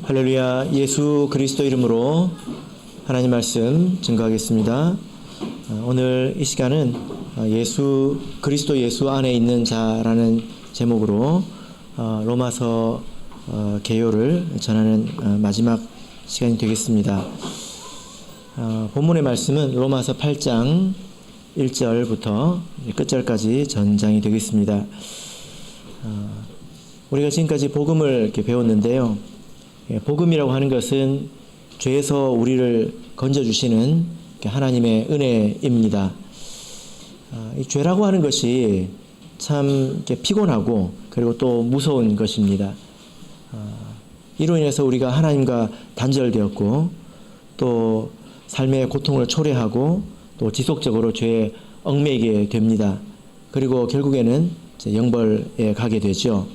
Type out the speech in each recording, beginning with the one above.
할렐루야. 예수 그리스도 이름으로 하나님 말씀 증거하겠습니다. 오늘 이 시간은 예수 그리스도 예수 안에 있는 자라는 제목으로 로마서 개요를 전하는 마지막 시간이 되겠습니다. 본문의 말씀은 로마서 8장 1절부터 끝절까지 전장이 되겠습니다. 우리가 지금까지 복음을 이렇게 배웠는데요. 복음이라고 하는 것은 죄에서 우리를 건져주시는 하나님의 은혜입니다. 이 죄라고 하는 것이 참 피곤하고 그리고 또 무서운 것입니다. 이로 인해서 우리가 하나님과 단절되었고 또 삶의 고통을 초래하고 또 지속적으로 죄에 얽매이게 됩니다. 그리고 결국에는 영벌에 가게 되죠.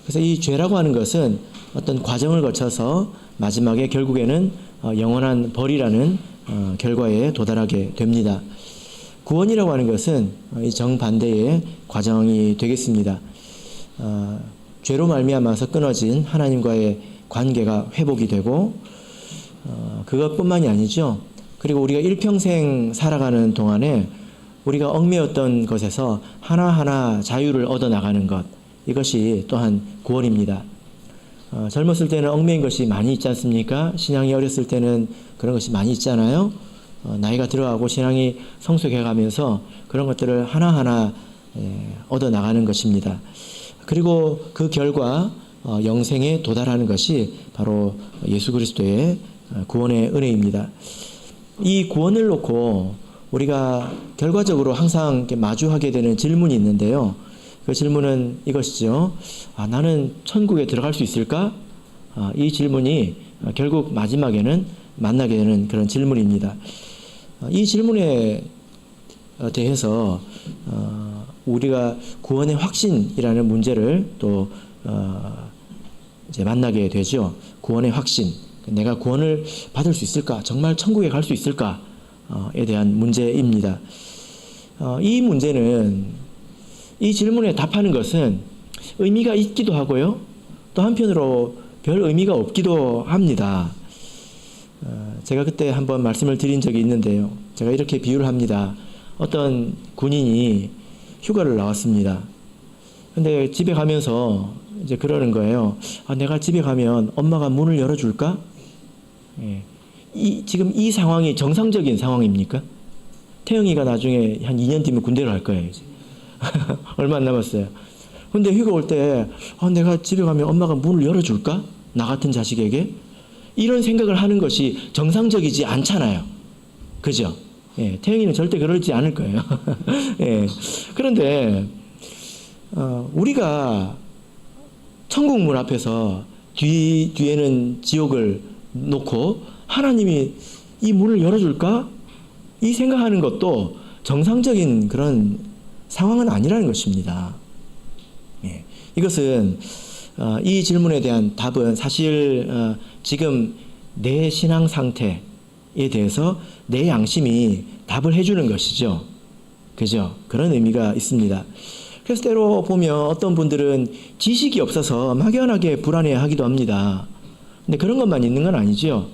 그래서 이 죄라고 하는 것은 어떤 과정을 거쳐서 마지막에 결국에는 영원한 벌이라는 결과에 도달하게 됩니다. 구원이라고 하는 것은 이 정반대의 과정이 되겠습니다. 죄로 말미암아서 끊어진 하나님과의 관계가 회복이 되고 그것뿐만이 아니죠. 그리고 우리가 일평생 살아가는 동안에 우리가 얽매였던 것에서 하나하나 자유를 얻어나가는 것, 이것이 또한 구원입니다. 젊었을 때는 얽매인 것이 많이 있지 않습니까? 신앙이 어렸을 때는 그런 것이 많이 있잖아요. 나이가 들어가고 신앙이 성숙해가면서 그런 것들을 하나하나 얻어나가는 것입니다. 그리고 그 결과 영생에 도달하는 것이 바로 예수 그리스도의 구원의 은혜입니다. 이 구원을 놓고 우리가 결과적으로 항상 마주하게 되는 질문이 있는데요. 그 질문은 이것이죠. 나는 천국에 들어갈 수 있을까? 이 질문이 결국 마지막에는 만나게 되는 그런 질문입니다. 이 질문에 대해서 우리가 구원의 확신이라는 문제를 또 이제 만나게 되죠. 구원의 확신. 내가 구원을 받을 수 있을까? 정말 천국에 갈 수 있을까?에 대한 문제입니다. 이 문제는 이 질문에 답하는 것은 의미가 있기도 하고요. 또 한편으로 별 의미가 없기도 합니다. 제가 그때 한번 말씀을 드린 적이 있는데요. 제가 이렇게 비유를 합니다. 어떤 군인이 휴가를 나왔습니다. 근데 집에 가면서 이제 그러는 거예요. 내가 집에 가면 엄마가 문을 열어줄까? 지금 이 상황이 정상적인 상황입니까? 태영이가 나중에 한 2년 뒤면 군대를 갈 거예요. 이제. 얼마 안 남았어요. 근데 휴가 올 때 내가 집에 가면 엄마가 문을 열어줄까? 나 같은 자식에게? 이런 생각을 하는 것이 정상적이지 않잖아요. 그죠? 태영이는 절대 그러지 않을 거예요. 그런데 우리가 천국 문 앞에서 뒤에는 지옥을 놓고 하나님이 이 문을 열어줄까? 이 생각하는 것도 정상적인 그런 상황은 아니라는 것입니다. 이것은 이 질문에 대한 답은 사실 지금 내 신앙 상태에 대해서 내 양심이 답을 해주는 것이죠. 그죠? 그런 의미가 있습니다. 그래서 때로 보면 어떤 분들은 지식이 없어서 막연하게 불안해하기도 합니다. 근데 그런 것만 있는 건 아니죠.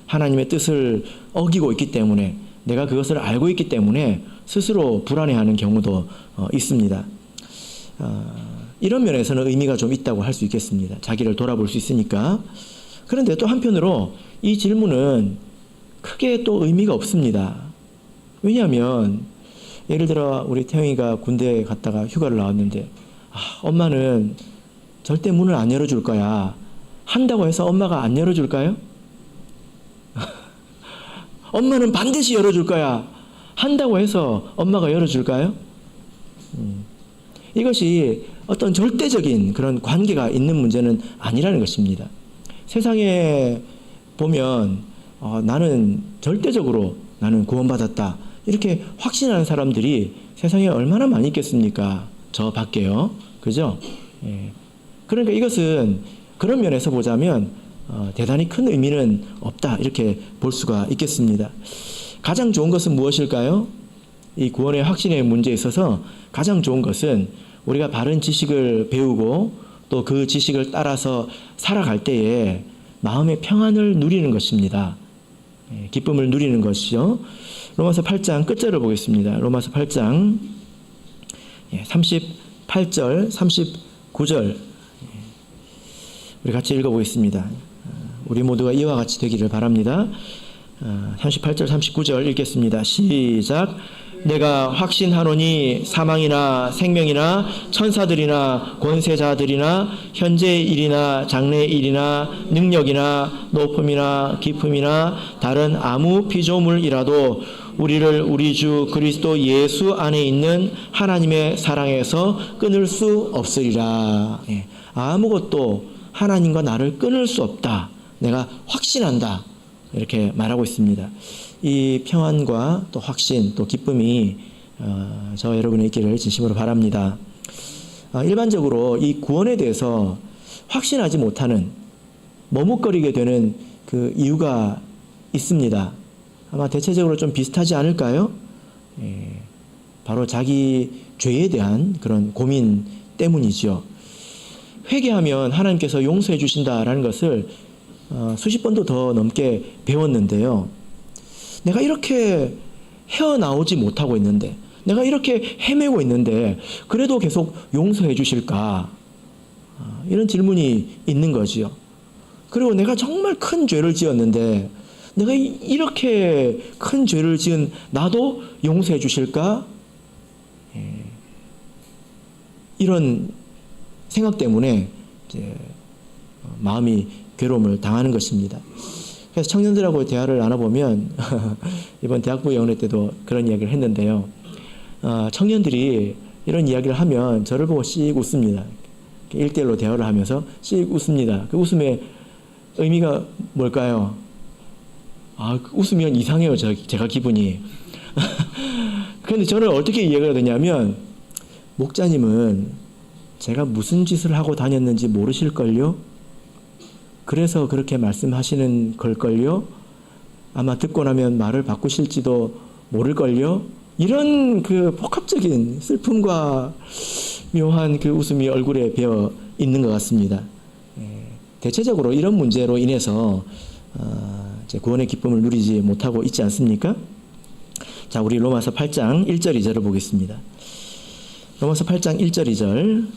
하나님의 뜻을 어기고 있기 때문에 내가 그것을 알고 있기 때문에 스스로 불안해하는 경우도 있습니다. 이런 면에서는 의미가 좀 있다고 할 수 있겠습니다. 자기를 돌아볼 수 있으니까. 그런데 또 한편으로 이 질문은 크게 또 의미가 없습니다. 왜냐하면 예를 들어 우리 태영이가 군대에 갔다가 휴가를 나왔는데 엄마는 절대 문을 안 열어줄 거야. 한다고 해서 엄마가 안 열어줄까요? 엄마는 반드시 열어줄 거야. 한다고 해서 엄마가 열어줄까요? 이것이 어떤 절대적인 그런 관계가 있는 문제는 아니라는 것입니다. 세상에 보면 나는 절대적으로 나는 구원받았다. 이렇게 확신하는 사람들이 세상에 얼마나 많이 있겠습니까? 저 밖에요. 그죠? 그러니까 이것은 그런 면에서 보자면 대단히 큰 의미는 없다. 이렇게 볼 수가 있겠습니다. 가장 좋은 것은 무엇일까요? 이 구원의 확신의 문제에 있어서 가장 좋은 것은 우리가 바른 지식을 배우고 또 그 지식을 따라서 살아갈 때에 마음의 평안을 누리는 것입니다. 기쁨을 누리는 것이요. 로마서 8장 끝절을 보겠습니다. 로마서 8장 38절, 39절 우리 같이 읽어보겠습니다. 우리 모두가 이와 같이 되기를 바랍니다. 38절, 39절 읽겠습니다. 시작. 내가 확신하노니 사망이나 생명이나 천사들이나 권세자들이나 현재의 일이나 장래의 일이나 능력이나 높음이나 깊음이나 다른 아무 피조물이라도 우리를 우리 주 그리스도 예수 안에 있는 하나님의 사랑에서 끊을 수 없으리라. 아무것도 하나님과 나를 끊을 수 없다. 내가 확신한다. 이렇게 말하고 있습니다. 이 평안과 또 확신, 또 기쁨이 저와 여러분의 있기를 진심으로 바랍니다. 일반적으로 이 구원에 대해서 확신하지 못하는, 머뭇거리게 되는 그 이유가 있습니다. 아마 대체적으로 좀 비슷하지 않을까요? 바로 자기 죄에 대한 그런 고민 때문이죠. 회개하면 하나님께서 용서해 주신다라는 것을 수십 번도 더 넘게 배웠는데요. 내가 이렇게 헤어나오지 못하고 있는데, 내가 이렇게 헤매고 있는데 그래도 계속 용서해 주실까? 이런 질문이 있는 거지요. 그리고 내가 정말 큰 죄를 지었는데 내가 이렇게 큰 죄를 지은 나도 용서해 주실까? 이런 생각 때문에 이제 마음이 괴로움을 당하는 것입니다. 그래서 청년들하고 대화를 나눠보면 이번 대학부 영례 때도 그런 이야기를 했는데요. 청년들이 이런 이야기를 하면 저를 보고 씩 웃습니다. 1대1로 대화를 하면서 씩 웃습니다. 그 웃음의 의미가 뭘까요? 웃으면 이상해요. 제가 기분이. 그런데 저는 어떻게 이해가 되냐면, 목자님은 제가 무슨 짓을 하고 다녔는지 모르실걸요? 그래서 그렇게 말씀하시는 걸걸요? 아마 듣고 나면 말을 바꾸실지도 모를걸요? 이런 그 복합적인 슬픔과 묘한 그 웃음이 얼굴에 배어 있는 것 같습니다. 대체적으로 이런 문제로 인해서 구원의 기쁨을 누리지 못하고 있지 않습니까? 자, 우리 로마서 8장 1절 2절을 보겠습니다. 로마서 8장 1절 2절.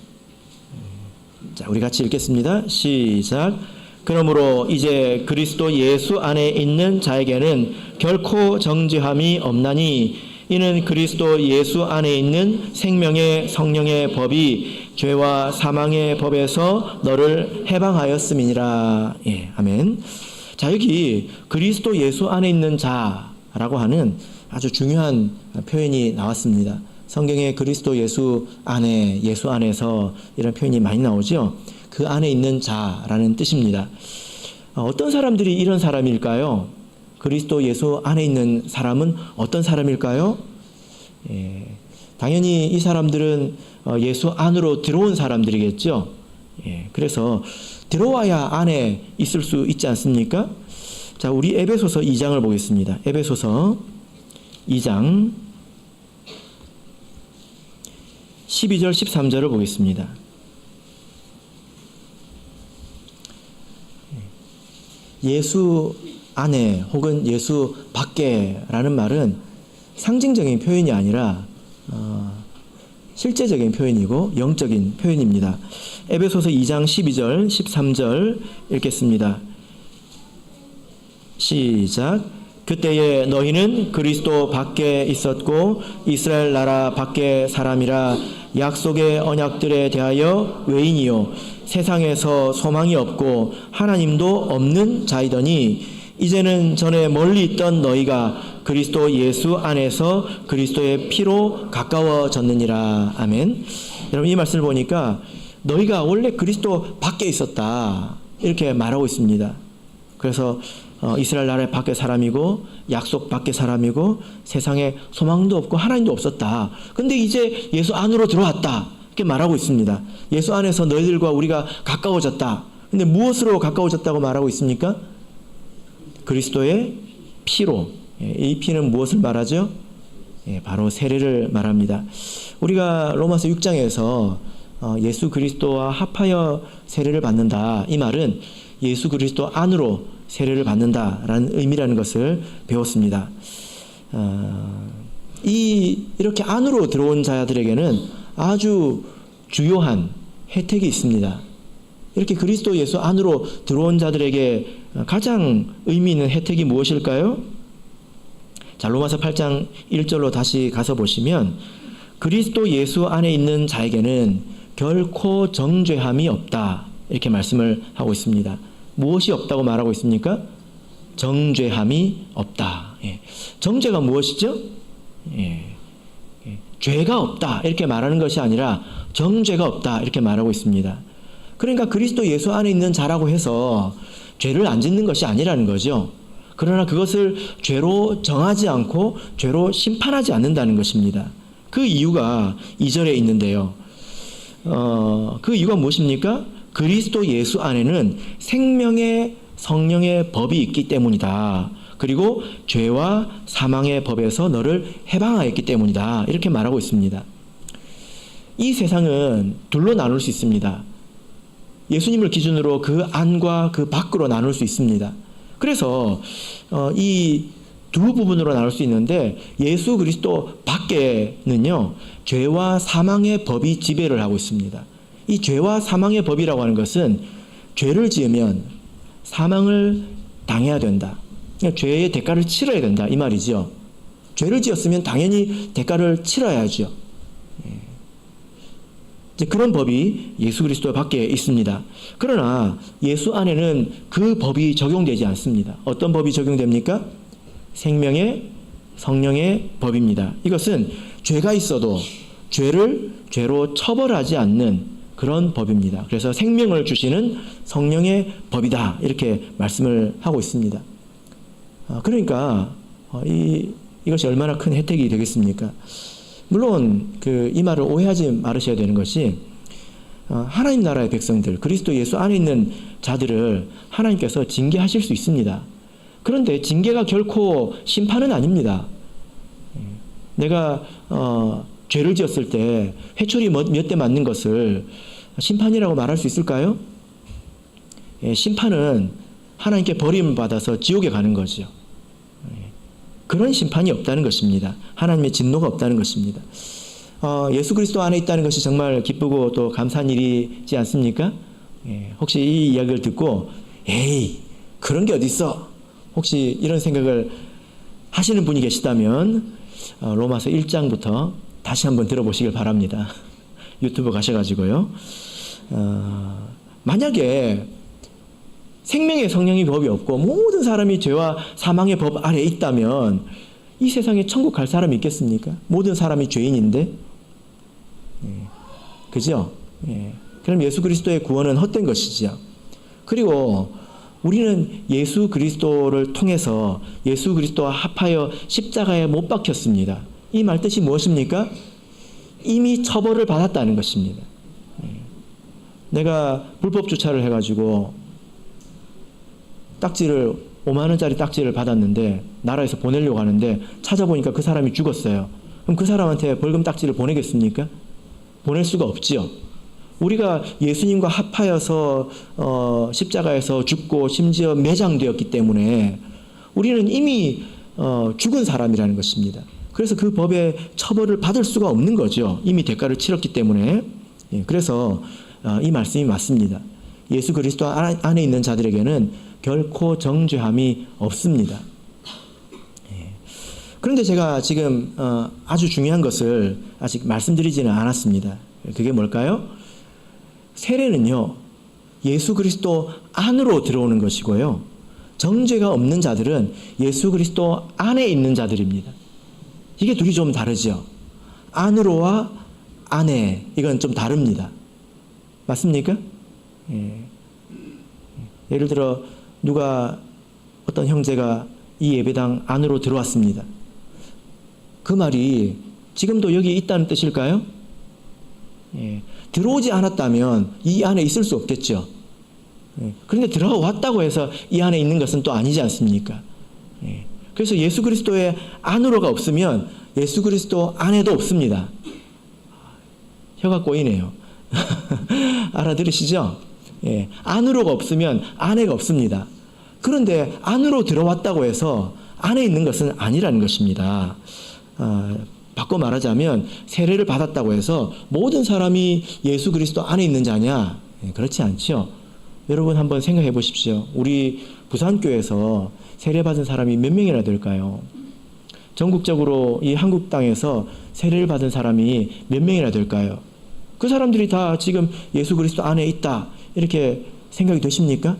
자, 우리 같이 읽겠습니다. 시작. 그러므로 이제 그리스도 예수 안에 있는 자에게는 결코 정죄함이 없나니 이는 그리스도 예수 안에 있는 생명의 성령의 법이 죄와 사망의 법에서 너를 해방하였음이니라. 아멘. 자, 여기 그리스도 예수 안에 있는 자라고 하는 아주 중요한 표현이 나왔습니다. 성경에 그리스도 예수 안에, 예수 안에서 이런 표현이 많이 나오죠. 그 안에 있는 자라는 뜻입니다. 어떤 사람들이 이런 사람일까요? 그리스도 예수 안에 있는 사람은 어떤 사람일까요? 당연히 이 사람들은 예수 안으로 들어온 사람들이겠죠. 그래서 들어와야 안에 있을 수 있지 않습니까? 자, 우리 에베소서 2장을 보겠습니다. 에베소서 2장 12절 13절을 보겠습니다. 예수 안에 혹은 예수 밖에라는 말은 상징적인 표현이 아니라 실제적인 표현이고 영적인 표현입니다. 에베소서 2장 12절 13절 읽겠습니다. 시작. 그때에 너희는 그리스도 밖에 있었고 이스라엘 나라 밖에 사람이라 약속의 언약들에 대하여 외인이요 세상에서 소망이 없고 하나님도 없는 자이더니 이제는 전에 멀리 있던 너희가 그리스도 예수 안에서 그리스도의 피로 가까워졌느니라. 아멘. 여러분, 이 말씀을 보니까 너희가 원래 그리스도 밖에 있었다 이렇게 말하고 있습니다. 그래서 이스라엘 나라의 밖에 사람이고 약속 밖에 사람이고 세상에 소망도 없고 하나님도 없었다. 근데 이제 예수 안으로 들어왔다 이렇게 말하고 있습니다. 예수 안에서 너희들과 우리가 가까워졌다. 근데 무엇으로 가까워졌다고 말하고 있습니까? 그리스도의 피로. 이 피는 무엇을 말하죠? 바로 세례를 말합니다. 우리가 로마서 6장에서 예수 그리스도와 합하여 세례를 받는다. 이 말은 예수 그리스도 안으로 세례를 받는다라는 의미라는 것을 배웠습니다. 이렇게 안으로 들어온 자들에게는 아주 주요한 혜택이 있습니다. 이렇게 그리스도 예수 안으로 들어온 자들에게 가장 의미 있는 혜택이 무엇일까요? 자, 로마서 8장 1절로 다시 가서 보시면 그리스도 예수 안에 있는 자에게는 결코 정죄함이 없다, 이렇게 말씀을 하고 있습니다. 무엇이 없다고 말하고 있습니까? 정죄함이 없다. 정죄가 무엇이죠? 죄가 없다, 이렇게 말하는 것이 아니라 정죄가 없다, 이렇게 말하고 있습니다. 그러니까 그리스도 예수 안에 있는 자라고 해서 죄를 안 짓는 것이 아니라는 거죠. 그러나 그것을 죄로 정하지 않고 죄로 심판하지 않는다는 것입니다. 그 이유가 2절에 있는데요. 그 이유가 무엇입니까? 그리스도 예수 안에는 생명의 성령의 법이 있기 때문이다. 그리고 죄와 사망의 법에서 너를 해방하였기 때문이다, 이렇게 말하고 있습니다. 이 세상은 둘로 나눌 수 있습니다. 예수님을 기준으로 그 안과 그 밖으로 나눌 수 있습니다. 그래서 이 두 부분으로 나눌 수 있는데, 예수 그리스도 밖에는요 죄와 사망의 법이 지배를 하고 있습니다. 이 죄와 사망의 법이라고 하는 것은 죄를 지으면 사망을 당해야 된다, 죄의 대가를 치러야 된다, 이 말이죠. 죄를 지었으면 당연히 대가를 치러야죠. 이제 그런 법이 예수 그리스도 밖에 있습니다. 그러나 예수 안에는 그 법이 적용되지 않습니다. 어떤 법이 적용됩니까? 생명의 성령의 법입니다. 이것은 죄가 있어도 죄를 죄로 처벌하지 않는 그런 법입니다. 그래서 생명을 주시는 성령의 법이다, 이렇게 말씀을 하고 있습니다. 그러니까 이것이 얼마나 큰 혜택이 되겠습니까? 물론 이 말을 오해하지 말으셔야 되는 것이, 하나님 나라의 백성들, 그리스도 예수 안에 있는 자들을 하나님께서 징계하실 수 있습니다. 그런데 징계가 결코 심판은 아닙니다. 내가 죄를 지었을 때 회초리 몇 대 맞는 것을 심판이라고 말할 수 있을까요? 심판은 하나님께 버림을 받아서 지옥에 가는 거죠. 그런 심판이 없다는 것입니다. 하나님의 진노가 없다는 것입니다. 예수 그리스도 안에 있다는 것이 정말 기쁘고 또 감사한 일이지 않습니까? 혹시 이 이야기를 듣고 에이 그런 게 어딨어, 혹시 이런 생각을 하시는 분이 계시다면 로마서 1장부터 다시 한번 들어보시길 바랍니다. 유튜브 가셔가지고요. 만약에 생명의 성령의 법이 없고 모든 사람이 죄와 사망의 법 아래에 있다면 이 세상에 천국 갈 사람이 있겠습니까? 모든 사람이 죄인인데. 그죠? 그럼 예수 그리스도의 구원은 헛된 것이지요. 그리고 우리는 예수 그리스도를 통해서 예수 그리스도와 합하여 십자가에 못 박혔습니다. 이 말 뜻이 무엇입니까? 이미 처벌을 받았다는 것입니다. 내가 불법 주차를 해가지고 딱지를 5만 원짜리 딱지를 받았는데 나라에서 보내려고 하는데 찾아보니까 그 사람이 죽었어요. 그럼 그 사람한테 벌금 딱지를 보내겠습니까? 보낼 수가 없지요. 우리가 예수님과 합하여서 십자가에서 죽고 심지어 매장되었기 때문에 우리는 이미 죽은 사람이라는 것입니다. 그래서 그 법의 처벌을 받을 수가 없는 거죠. 이미 대가를 치렀기 때문에. 그래서 이 말씀이 맞습니다. 예수 그리스도 안에 있는 자들에게는 결코 정죄함이 없습니다. 그런데 제가 지금 아주 중요한 것을 아직 말씀드리지는 않았습니다. 그게 뭘까요? 세례는요, 예수 그리스도 안으로 들어오는 것이고요, 정죄가 없는 자들은 예수 그리스도 안에 있는 자들입니다. 이게 둘이 좀 다르죠. 안으로와 안에, 이건 좀 다릅니다. 맞습니까? 예를 들어 어떤 형제가 이 예배당 안으로 들어왔습니다. 그 말이 지금도 여기 있다는 뜻일까요? 들어오지 않았다면 이 안에 있을 수 없겠죠. 그런데 들어왔다고 해서 이 안에 있는 것은 또 아니지 않습니까? 그래서 예수 그리스도의 안으로가 없으면 예수 그리스도 안에도 없습니다. 혀가 꼬이네요. 알아들으시죠? 안으로가 없으면 안에가 없습니다. 그런데 안으로 들어왔다고 해서 안에 있는 것은 아니라는 것입니다. 바꿔 말하자면 세례를 받았다고 해서 모든 사람이 예수 그리스도 안에 있는 자냐? 그렇지 않죠. 여러분 한번 생각해 보십시오. 우리 부산교회에서 세례받은 사람이 몇 명이나 될까요? 전국적으로 이 한국 땅에서 세례를 받은 사람이 몇 명이나 될까요? 그 사람들이 다 지금 예수 그리스도 안에 있다 이렇게 생각이 되십니까?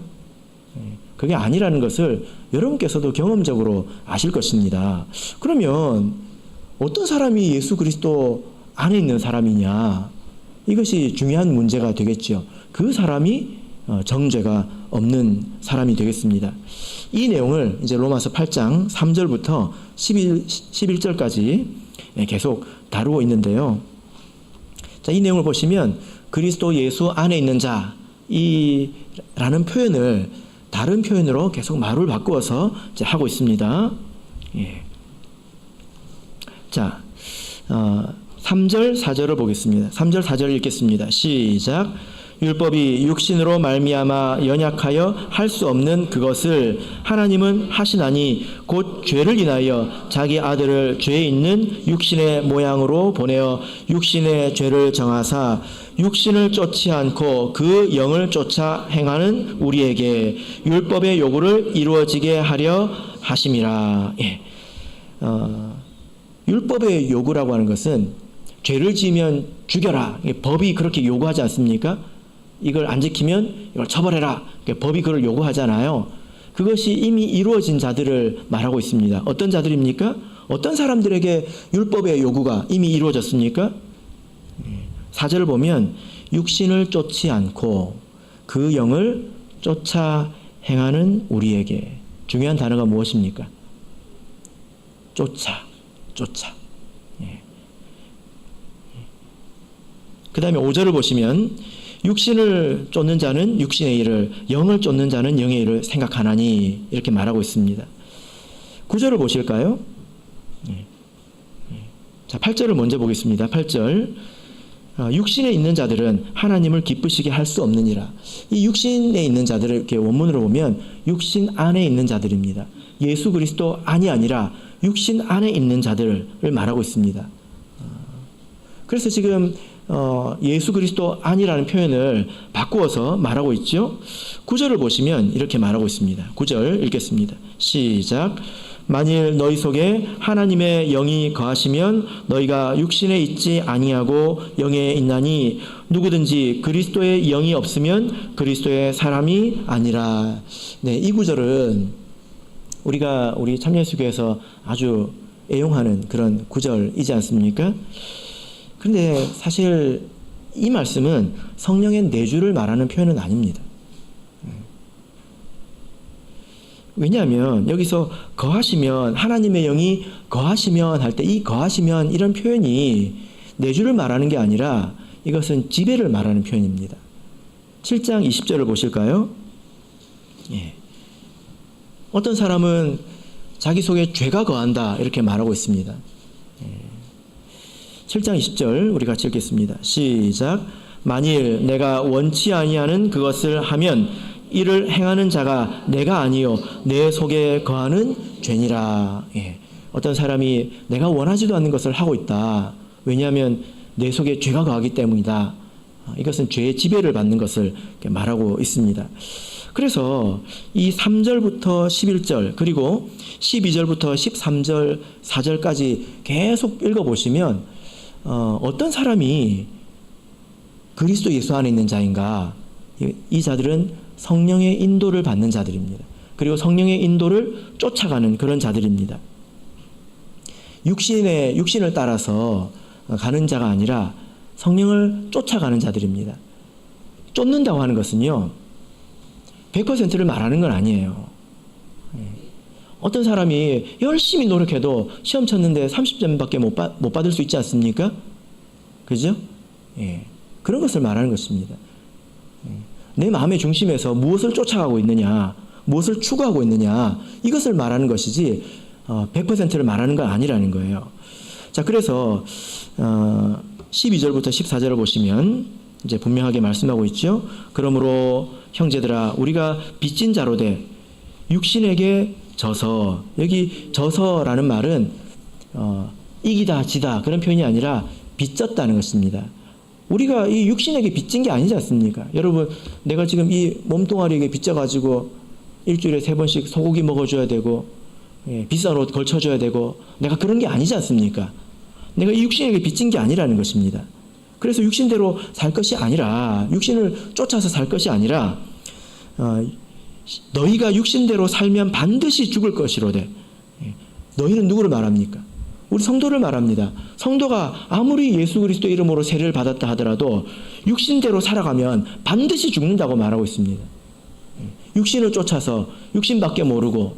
그게 아니라는 것을 여러분께서도 경험적으로 아실 것입니다. 그러면 어떤 사람이 예수 그리스도 안에 있는 사람이냐? 이것이 중요한 문제가 되겠죠. 그 사람이 정죄가 없는 사람이 되겠습니다. 이 내용을 이제 로마서 8장 3절부터 11절까지 계속 다루고 있는데요. 자, 이 내용을 보시면 그리스도 예수 안에 있는 자라는 표현을 다른 표현으로 계속 말을 바꾸어서 이제 하고 있습니다. 예. 자, 3절, 4절을 보겠습니다. 3절, 4절을 읽겠습니다. 시작. 율법이 육신으로 말미암아 연약하여 할 수 없는 그것을 하나님은 하시나니 곧 죄를 인하여 자기 아들을 죄 있는 육신의 모양으로 보내어 육신의 죄를 정하사 육신을 쫓지 않고 그 영을 쫓아 행하는 우리에게 율법의 요구를 이루어지게 하려 하심이라. 예. 율법의 요구라고 하는 것은 죄를 지으면 죽여라. 법이 그렇게 요구하지 않습니까? 이걸 안 지키면 이걸 처벌해라. 법이 그걸 요구하잖아요. 그것이 이미 이루어진 자들을 말하고 있습니다. 어떤 자들입니까? 어떤 사람들에게 율법의 요구가 이미 이루어졌습니까? 4절을 보면 육신을 쫓지 않고 그 영을 쫓아 행하는 우리에게. 중요한 단어가 무엇입니까? 쫓아. 그 다음에 5절을 보시면 육신을 쫓는 자는 육신의 일을, 영을 쫓는 자는 영의 일을 생각하나니 이렇게 말하고 있습니다. 9절을 보실까요? 자, 8절을 먼저 보겠습니다. 8절. 육신에 있는 자들은 하나님을 기쁘시게 할 수 없느니라. 이 육신에 있는 자들을 이렇게 원문으로 보면 육신 안에 있는 자들입니다. 예수 그리스도 안이 아니라 육신 안에 있는 자들을 말하고 있습니다. 그래서 지금 예수 그리스도 안이라는 표현을 바꾸어서 말하고 있죠. 9절을 보시면 이렇게 말하고 있습니다. 9절 읽겠습니다. 시작. 만일 너희 속에 하나님의 영이 거하시면 너희가 육신에 있지 아니하고 영에 있나니 누구든지 그리스도의 영이 없으면 그리스도의 사람이 아니라. 네, 이 구절은 우리 참예수교에서 아주 애용하는 그런 구절이지 않습니까? 그런데 사실 이 말씀은 성령의 내주를 말하는 표현은 아닙니다. 왜냐하면 여기서 거하시면, 하나님의 영이 거하시면 할 때 이 거하시면 이런 표현이 내주를 말하는 게 아니라 이것은 지배를 말하는 표현입니다. 7장 20절을 보실까요? 예. 어떤 사람은 자기 속에 죄가 거한다 이렇게 말하고 있습니다. 7장 20절 우리 같이 읽겠습니다. 시작. 만일 내가 원치 아니하는 그것을 하면 이를 행하는 자가 내가 아니요 내 속에 거하는 죄니라. 예. 어떤 사람이 내가 원하지도 않는 것을 하고 있다. 왜냐하면 내 속에 죄가 거하기 때문이다. 이것은 죄의 지배를 받는 것을 말하고 있습니다. 그래서 이 3절부터 11절 그리고 12절부터 13절 4절까지 계속 읽어보시면 어떤 사람이 그리스도 예수 안에 있는 자인가? 이 자들은 성령의 인도를 받는 자들입니다. 그리고 성령의 인도를 쫓아가는 그런 자들입니다. 육신을 따라서 가는 자가 아니라 성령을 쫓아가는 자들입니다. 쫓는다고 하는 것은요, 100%를 말하는 건 아니에요. 어떤 사람이 열심히 노력해도 시험 쳤는데 30점밖에 못 받을 수 있지 않습니까? 그죠? 예. 그런 것을 말하는 것입니다. 내 마음의 중심에서 무엇을 쫓아가고 있느냐, 무엇을 추구하고 있느냐, 이것을 말하는 것이지 100%를 말하는 건 아니라는 거예요. 자, 그래서 12절부터 14절을 보시면 이제 분명하게 말씀하고 있죠. 그러므로 형제들아 우리가 빚진 자로 돼 육신에게 져서, 여기 져서라는 말은 이기다 지다 그런 표현이 아니라 빚졌다는 것입니다. 우리가 이 육신에게 빚진 게 아니지 않습니까? 여러분, 내가 지금 이 몸뚱아리에게 빚져가지고 일주일에 3번씩 소고기 먹어줘야 되고, 비싼 옷 걸쳐줘야 되고, 내가 그런 게 아니지 않습니까? 내가 이 육신에게 빚진 게 아니라는 것입니다. 그래서 육신대로 살 것이 아니라, 육신을 쫓아서 살 것이 아니라, 너희가 육신대로 살면 반드시 죽을 것이로되. 너희는 누구를 말합니까? 우리 성도를 말합니다. 성도가 아무리 예수 그리스도 이름으로 세례를 받았다 하더라도 육신대로 살아가면 반드시 죽는다고 말하고 있습니다. 육신을 쫓아서 육신밖에 모르고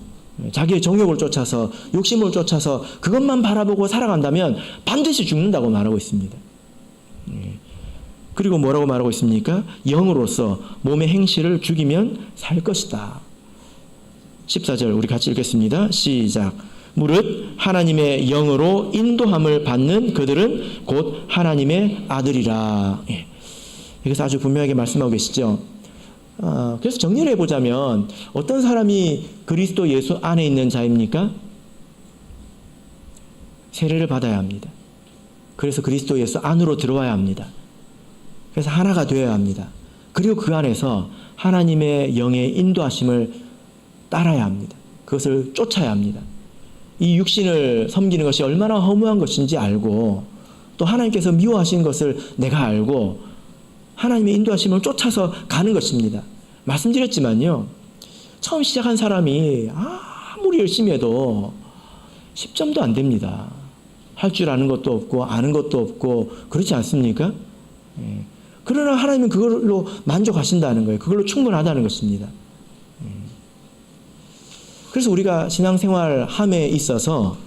자기의 정욕을 쫓아서 욕심을 쫓아서 그것만 바라보고 살아간다면 반드시 죽는다고 말하고 있습니다. 그리고 뭐라고 말하고 있습니까? 영으로서 몸의 행실을 죽이면 살 것이다. 14절 우리 같이 읽겠습니다. 시작. 무릇 하나님의 영으로 인도함을 받는 그들은 곧 하나님의 아들이라. 여기서 아주 분명하게 말씀하고 계시죠. 그래서 정리를 해보자면 어떤 사람이 그리스도 예수 안에 있는 자입니까? 세례를 받아야 합니다. 그래서 그리스도 예수 안으로 들어와야 합니다. 그래서 하나가 되어야 합니다. 그리고 그 안에서 하나님의 영의 인도하심을 따라야 합니다. 그것을 쫓아야 합니다. 이 육신을 섬기는 것이 얼마나 허무한 것인지 알고, 또 하나님께서 미워하시는 것을 내가 알고 하나님의 인도하심을 쫓아서 가는 것입니다. 말씀드렸지만요, 처음 시작한 사람이 아무리 열심히 해도 10점도 안 됩니다. 할 줄 아는 것도 없고 아는 것도 없고 그렇지 않습니까? 그러나 하나님은 그걸로 만족하신다는 거예요. 그걸로 충분하다는 것입니다. 그래서 우리가 신앙생활 함에 있어서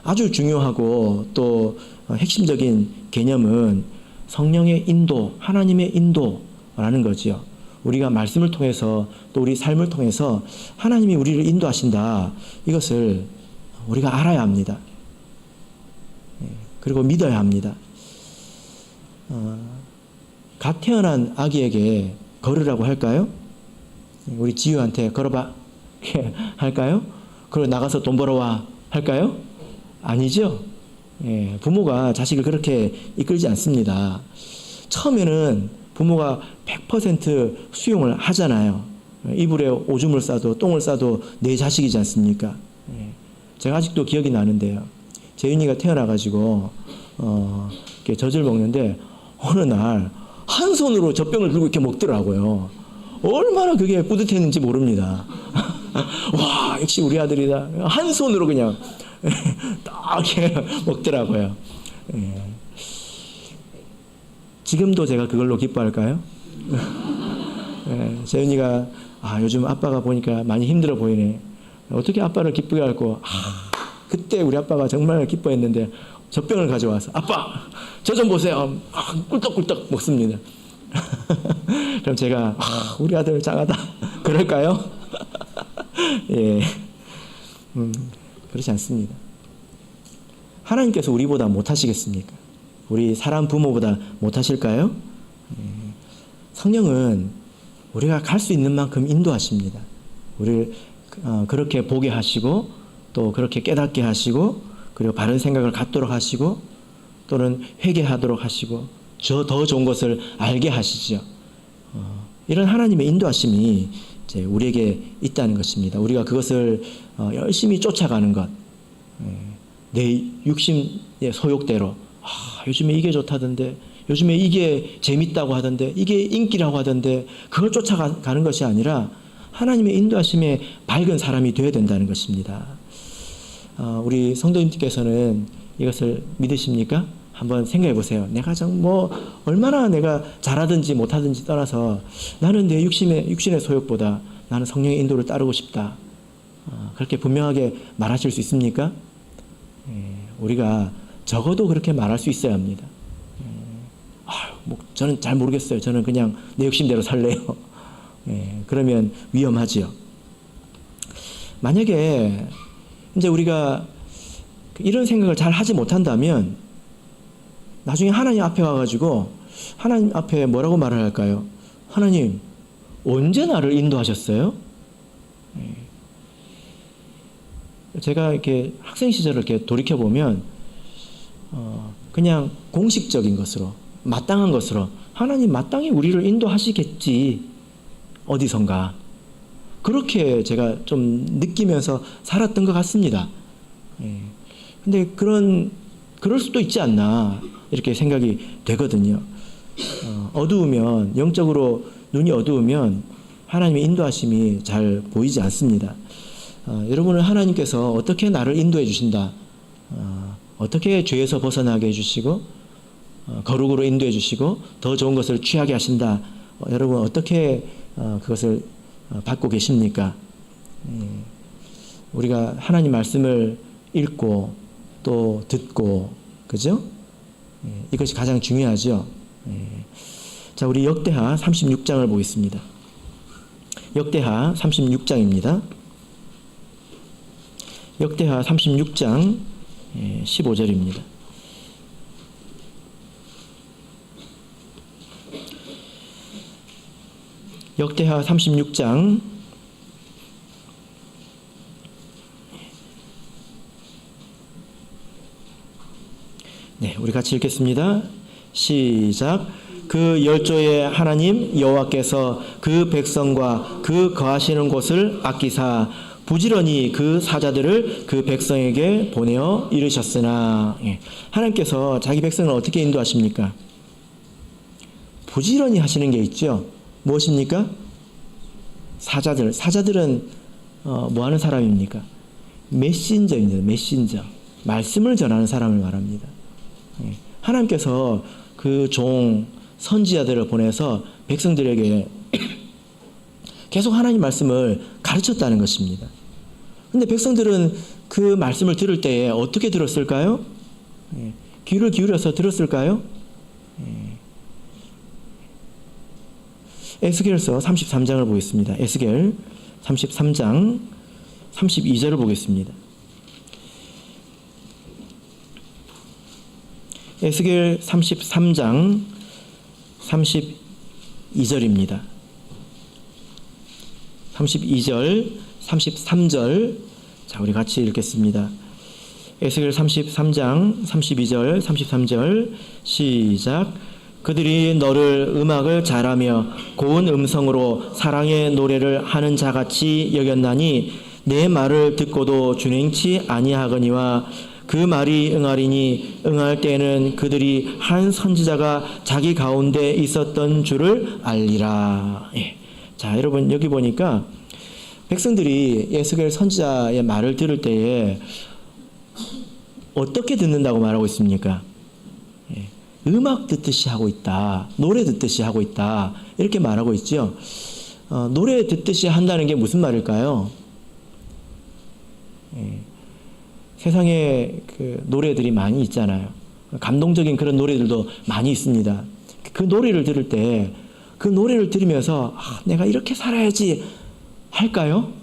아주 중요하고 또 핵심적인 개념은 성령의 인도, 하나님의 인도라는 거지요. 우리가 말씀을 통해서 또 우리 삶을 통해서 하나님이 우리를 인도하신다. 이것을 우리가 알아야 합니다. 그리고 믿어야 합니다. 갓 태어난 아기에게 걸으라고 할까요? 우리 지유한테 걸어봐 할까요? 그리고 나가서 돈 벌어와 할까요? 아니죠. 부모가 자식을 그렇게 이끌지 않습니다. 처음에는 부모가 100% 수용을 하잖아요. 이불에 오줌을 싸도 똥을 싸도 내 자식이지 않습니까? 제가 아직도 기억이 나는데요. 재윤이가 태어나가지고 이렇게 젖을 먹는데 어느 날 한 손으로 젖병을 들고 이렇게 먹더라고요. 얼마나 그게 뿌듯했는지 모릅니다. 와, 역시 우리 아들이다. 한 손으로 그냥 딱 이렇게 먹더라고요. 지금도 제가 그걸로 기뻐할까요? 재윤이가 요즘 아빠가 보니까 많이 힘들어 보이네. 어떻게 아빠를 기쁘게 할고? 그때 우리 아빠가 정말 기뻐했는데 젖병을 가져와서 아빠 저 좀 보세요. 꿀떡꿀떡 먹습니다. 그럼 제가 우리 아들 장하다 그럴까요? 예, 그렇지 않습니다. 하나님께서 우리보다 못하시겠습니까? 우리 사람 부모보다 못하실까요? 성령은 우리가 갈 수 있는 만큼 인도하십니다. 우리를 그렇게 보게 하시고 또 그렇게 깨닫게 하시고 그리고 바른 생각을 갖도록 하시고 또는 회개하도록 하시고 더 좋은 것을 알게 하시죠. 이런 하나님의 인도하심이 이제 우리에게 있다는 것입니다. 우리가 그것을 열심히 쫓아가는 것, 내 육신의 소욕대로 요즘에 이게 좋다던데, 요즘에 이게 재밌다고 하던데, 이게 인기라고 하던데 그걸 쫓아가는 것이 아니라 하나님의 인도하심에 밝은 사람이 되어야 된다는 것입니다. 우리 성도님들께서는 이것을 믿으십니까? 한번 생각해 보세요. 내가 얼마나 내가 잘하든지 못하든지 떠나서 나는 내 육신의 소욕보다 나는 성령의 인도를 따르고 싶다. 그렇게 분명하게 말하실 수 있습니까? 우리가 적어도 그렇게 말할 수 있어야 합니다. 저는 잘 모르겠어요. 저는 그냥 내 욕심대로 살래요. 그러면 위험하지요. 만약에 이제 우리가 이런 생각을 잘 하지 못한다면 나중에 하나님 앞에 와가지고 하나님 앞에 뭐라고 말을 할까요? 하나님, 언제 나를 인도하셨어요? 제가 이렇게 학생 시절을 이렇게 돌이켜 보면 그냥 공식적인 것으로, 마땅한 것으로 하나님 마땅히 우리를 인도하시겠지, 어디선가, 그렇게 제가 좀 느끼면서 살았던 것 같습니다. 근데 그럴 수도 있지 않나, 이렇게 생각이 되거든요. 어두우면, 영적으로 눈이 어두우면 하나님의 인도하심이 잘 보이지 않습니다. 여러분을 하나님께서 어떻게 나를 인도해 주신다, 어떻게 죄에서 벗어나게 해주시고 거룩으로 인도해 주시고 더 좋은 것을 취하게 하신다, 여러분 어떻게 그것을 받고 계십니까? 우리가 하나님 말씀을 읽고 또 듣고, 그죠? 이것이 가장 중요하죠. 자, 우리 역대하 36장을 보겠습니다. 역대하 36장입니다. 역대하 36장 15절입니다. 역대하 36장 네, 우리 같이 읽겠습니다. 시작. 그 열조의 하나님 여호와께서 그 백성과 그 거하시는 곳을 아끼사 부지런히 그 사자들을 그 백성에게 보내어 이르셨으나, 하나님께서 자기 백성을 어떻게 인도하십니까? 부지런히 하시는 게 있죠. 무엇입니까? 사자들은 뭐 하는 사람입니까? 메신저입니다. 메신저. 말씀을 전하는 사람을 말합니다. 하나님께서 그 종 선지자들을 보내서 백성들에게 계속 하나님 말씀을 가르쳤다는 것입니다. 근데 백성들은 그 말씀을 들을 때에 어떻게 들었을까요? 귀를 기울여서 들었을까요? 에스겔서 33장을 보겠습니다. 에스겔 33장 32절을 보겠습니다. 에스겔 33장 32절입니다. 32절, 33절. 자, 우리 같이 읽겠습니다. 에스겔 33장 32절, 33절. 시작. 그들이 너를 음악을 잘하며 고운 음성으로 사랑의 노래를 하는 자같이 여겼나니 내 말을 듣고도 준행치 아니하거니와 그 말이 응하리니 응할 때에는 그들이 한 선지자가 자기 가운데 있었던 줄을 알리라. 자, 여러분 여기 보니까 백성들이 에스겔 선지자의 말을 들을 때에 어떻게 듣는다고 말하고 있습니까? 음악 듣듯이 하고 있다, 노래 듣듯이 하고 있다, 이렇게 말하고 있죠. 노래 듣듯이 한다는 게 무슨 말일까요? 세상에 그 노래들이 많이 있잖아요. 감동적인 그런 노래들도 많이 있습니다. 그 노래를 들을 때 그 노래를 들으면서 내가 이렇게 살아야지 할까요?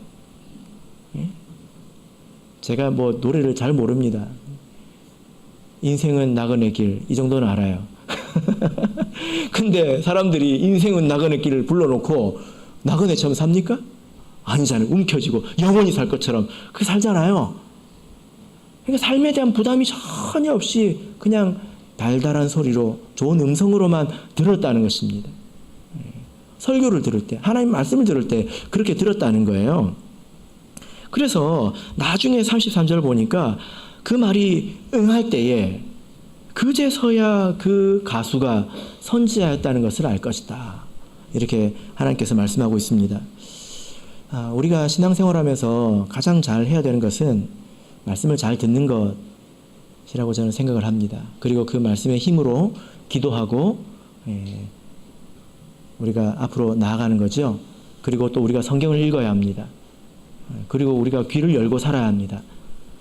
제가 뭐 노래를 잘 모릅니다. 인생은 나그네 길, 이 정도는 알아요. 근데 사람들이 인생은 나그네 길을 불러놓고 나그네처럼 삽니까? 아니잖아요. 움켜쥐고 영원히 살 것처럼 그렇게 살잖아요. 그러니까 삶에 대한 부담이 전혀 없이 그냥 달달한 소리로 좋은 음성으로만 들었다는 것입니다. 설교를 들을 때, 하나님 말씀을 들을 때 그렇게 들었다는 거예요. 그래서 나중에 33절을 보니까 그 말이 응할 때에 그제서야 그 가수가 선지자였다는 것을 알 것이다, 이렇게 하나님께서 말씀하고 있습니다. 우리가 신앙생활하면서 가장 잘 해야 되는 것은 말씀을 잘 듣는 것이라고 저는 생각을 합니다. 그리고 그 말씀의 힘으로 기도하고 우리가 앞으로 나아가는 거죠. 그리고 또 우리가 성경을 읽어야 합니다. 그리고 우리가 귀를 열고 살아야 합니다.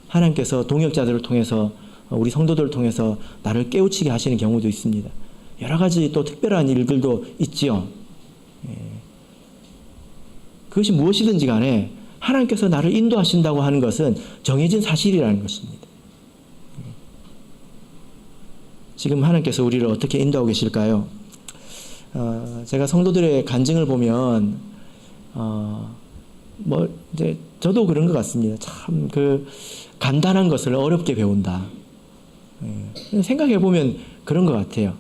하나님께서 동역자들을 통해서, 우리 성도들을 통해서 나를 깨우치게 하시는 경우도 있습니다. 여러 가지 또 특별한 일들도 있지요. 그것이 무엇이든지 간에 하나님께서 나를 인도하신다고 하는 것은 정해진 사실이라는 것입니다. 지금 하나님께서 우리를 어떻게 인도하고 계실까요? 제가 성도들의 간증을 보면 이제 저도 그런 것 같습니다. 참 그 간단한 것을 어렵게 배운다. 생각해 보면 그런 것 같아요.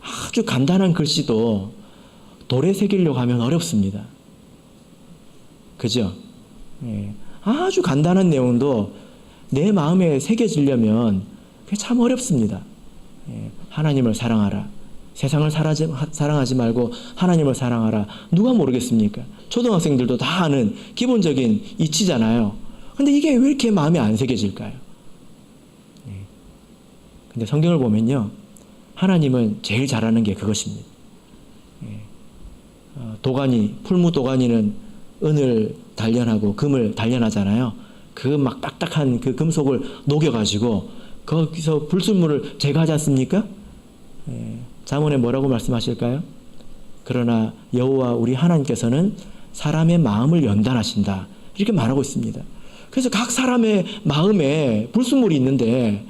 아주 간단한 글씨도 돌에 새기려고 하면 어렵습니다. 그죠? 아주 간단한 내용도 내 마음에 새겨지려면 그게 참 어렵습니다. 하나님을 사랑하라. 세상을 사랑하지 말고 하나님을 사랑하라. 누가 모르겠습니까? 초등학생들도 다 아는 기본적인 이치잖아요. 근데 이게 왜 이렇게 마음에 안 새겨질까요? 근데 성경을 보면요, 하나님은 제일 잘하는 게 그것입니다. 풀무 도가니는 은을 단련하고 금을 단련하잖아요. 그 막 딱딱한 그 금속을 녹여가지고 거기서 불순물을 제거하지 않습니까? 잠언에 뭐라고 말씀하실까요? 그러나 여호와 우리 하나님께서는 사람의 마음을 연단하신다. 이렇게 말하고 있습니다. 그래서 각 사람의 마음에 불순물이 있는데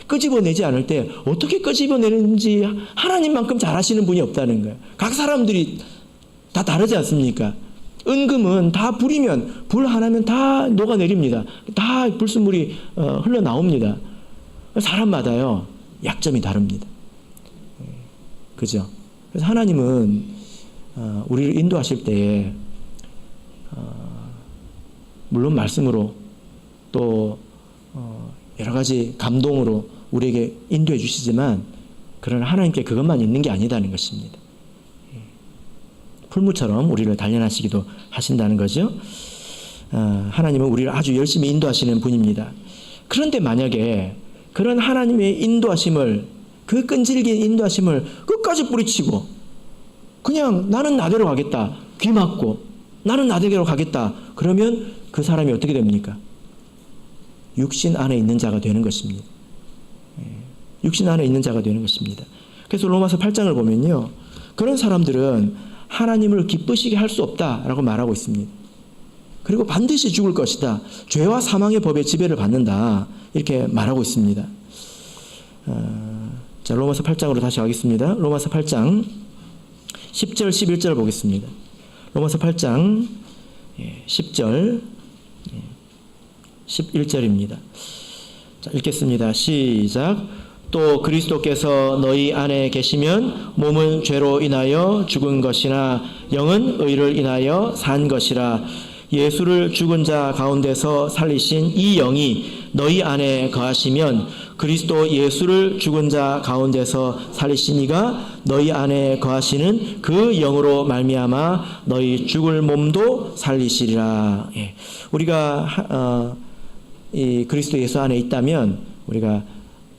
끄집어내지 않을 때 어떻게 끄집어내는지 하나님만큼 잘하시는 분이 없다는 거예요. 각 사람들이 다 다르지 않습니까? 은금은 다 불이면, 불 하나면 다 녹아내립니다. 다 불순물이 흘러나옵니다. 사람마다요, 약점이 다릅니다. 그죠? 그래서 하나님은 우리를 인도하실 때에 물론 말씀으로 또 여러 가지 감동으로 우리에게 인도해 주시지만 그러나 하나님께 그것만 있는 게 아니다는 것입니다. 풀무처럼 우리를 단련하시기도 하신다는 거죠. 하나님은 우리를 아주 열심히 인도하시는 분입니다. 그런데 만약에 그런 하나님의 인도하심을, 그 끈질긴 인도하심을 끝까지 뿌리치고 그냥 나는 나대로 가겠다, 귀 막고 나는 나대로 가겠다, 그러면 그 사람이 어떻게 됩니까? 육신 안에 있는 자가 되는 것입니다. 육신 안에 있는 자가 되는 것입니다. 그래서 로마서 8장을 보면요, 그런 사람들은 하나님을 기쁘시게 할 수 없다라고 말하고 있습니다. 그리고 반드시 죽을 것이다. 죄와 사망의 법의 지배를 받는다. 이렇게 말하고 있습니다. 자, 로마서 8장으로 다시 가겠습니다. 로마서 8장 10절 11절 보겠습니다. 로마서 8장 10절 11절입니다. 자, 읽겠습니다. 시작. 또 그리스도께서 너희 안에 계시면 몸은 죄로 인하여 죽은 것이나 영은 의를 인하여 산 것이라. 예수를 죽은 자 가운데서 살리신 이 영이 너희 안에 거하시면 그리스도 예수를 죽은 자 가운데서 살리신 이가 너희 안에 거하시는 그 영으로 말미암아 너희 죽을 몸도 살리시리라. 우리가 이 그리스도 예수 안에 있다면 우리가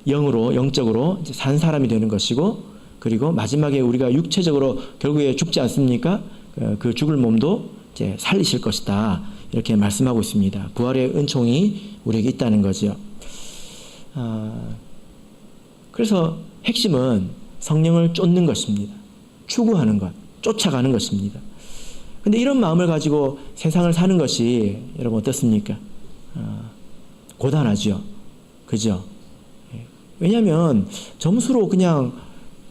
영적으로 이제 산 사람이 되는 것이고, 그리고 마지막에 우리가 육체적으로 결국에 죽지 않습니까? 그 죽을 몸도 이제 살리실 것이다. 이렇게 말씀하고 있습니다. 부활의 은총이 우리에게 있다는 거죠. 그래서 핵심은 성령을 쫓는 것입니다. 추구하는 것, 쫓아가는 것입니다. 근데 이런 마음을 가지고 세상을 사는 것이 여러분 어떻습니까? 고단하죠. 그죠? 왜냐하면 점수로 그냥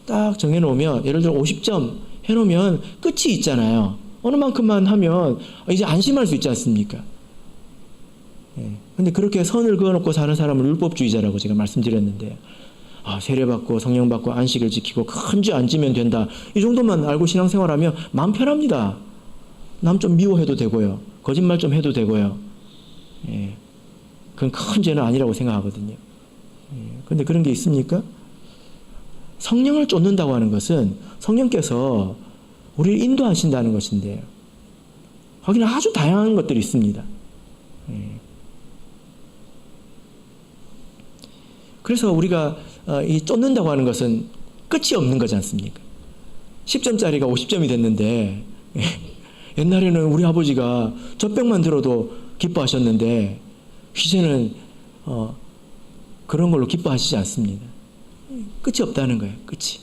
딱 정해놓으면, 예를 들어 50점 해놓으면 끝이 있잖아요. 어느 만큼만 하면 이제 안심할 수 있지 않습니까? 근데 그렇게 선을 그어놓고 사는 사람은 율법주의자라고 제가 말씀드렸는데, 세례받고 성령받고 안식을 지키고 큰 죄 안 지면 된다, 이 정도만 알고 신앙생활하면 마음 편합니다. 남 좀 미워해도 되고요, 거짓말 좀 해도 되고요. 그건 큰 죄는 아니라고 생각하거든요. 그런데 그런 게 있습니까? 성령을 쫓는다고 하는 것은 성령께서 우리를 인도하신다는 것인데요. 거기는 아주 다양한 것들이 있습니다. 그래서 우리가 이 쫓는다고 하는 것은 끝이 없는 거지 않습니까? 10점짜리가 50점이 됐는데, 옛날에는 우리 아버지가 젖병만 들어도 기뻐하셨는데 이제는 그런 걸로 기뻐하시지 않습니다. 끝이 없다는 거예요. 끝이.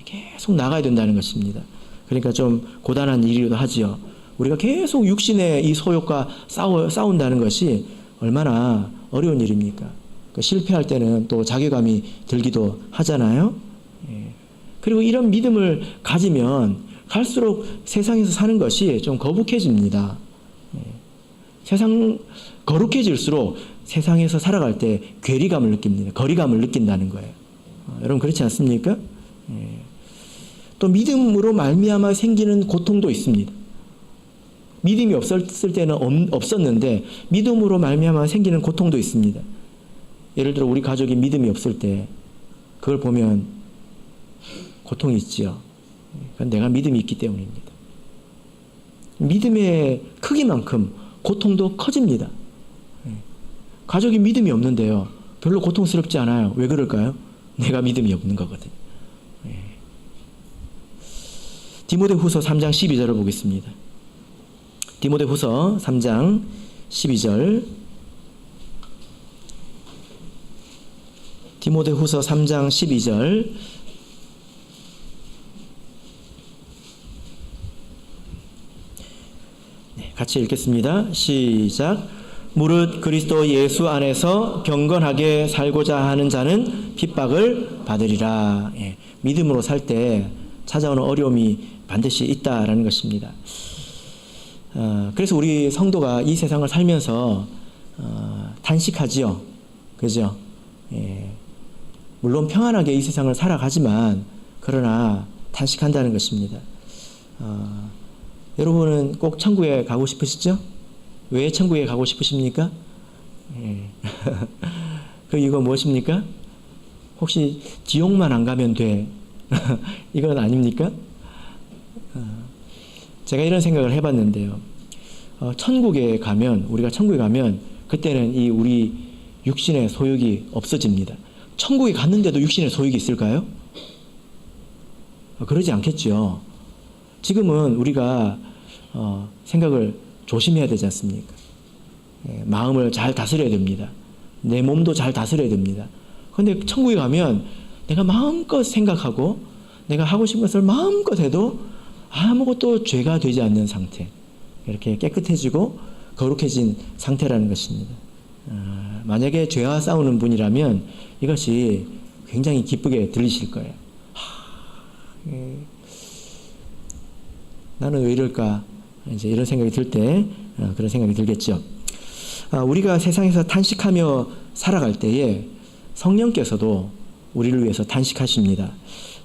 계속 나가야 된다는 것입니다. 그러니까 좀 고단한 일이기도 하지요. 우리가 계속 육신의 이 소욕과 싸운다는 것이 얼마나 어려운 일입니까? 실패할 때는 또 자괴감이 들기도 하잖아요. 그리고 이런 믿음을 가지면 갈수록 세상에서 사는 것이 좀 거북해집니다. 세상 거룩해질수록 세상에서 살아갈 때 괴리감을 느낍니다. 거리감을 느낀다는 거예요. 여러분 그렇지 않습니까? 또 믿음으로 말미암아 생기는 고통도 있습니다. 믿음이 없었을 때는 없었는데 믿음으로 말미암아 생기는 고통도 있습니다. 예를 들어 우리 가족이 믿음이 없을 때 그걸 보면 고통이 있지요. 그건 내가 믿음이 있기 때문입니다. 믿음의 크기만큼 고통도 커집니다. 가족이 믿음이 없는데요. 별로 고통스럽지 않아요. 왜 그럴까요? 내가 믿음이 없는 거거든요. 디모데후서 3장 12절을 보겠습니다. 디모데후서 3장 12절. 디모데후서 3장 12절. 같이 읽겠습니다. 시작. 무릇 그리스도 예수 안에서 경건하게 살고자 하는 자는 핍박을 받으리라. 믿음으로 살 때 찾아오는 어려움이 반드시 있다라는 것입니다. 그래서 우리 성도가 이 세상을 살면서 탄식하지요. 그죠? 물론 평안하게 이 세상을 살아가지만 그러나 탄식한다는 것입니다. 여러분은 꼭 천국에 가고 싶으시죠? 왜 천국에 가고 싶으십니까? 그 이유가 무엇입니까? 혹시 지옥만 안 가면 돼? 이건 아닙니까? 제가 이런 생각을 해봤는데요. 천국에 가면, 우리가 천국에 가면 그때는 이 우리 육신의 소욕이 없어집니다. 천국에 갔는데도 육신의 소욕이 있을까요? 그러지 않겠죠. 지금은 우리가 생각을 조심해야 되지 않습니까? 마음을 잘 다스려야 됩니다. 내 몸도 잘 다스려야 됩니다. 그런데 천국에 가면 내가 마음껏 생각하고 내가 하고 싶은 것을 마음껏 해도 아무것도 죄가 되지 않는 상태, 이렇게 깨끗해지고 거룩해진 상태라는 것입니다. 만약에 죄와 싸우는 분이라면 이것이 굉장히 기쁘게 들리실 거예요. 나는 왜 이럴까? 이제 이런 생각이 들 때 그런 생각이 들겠죠. 우리가 세상에서 탄식하며 살아갈 때에 성령께서도 우리를 위해서 탄식하십니다.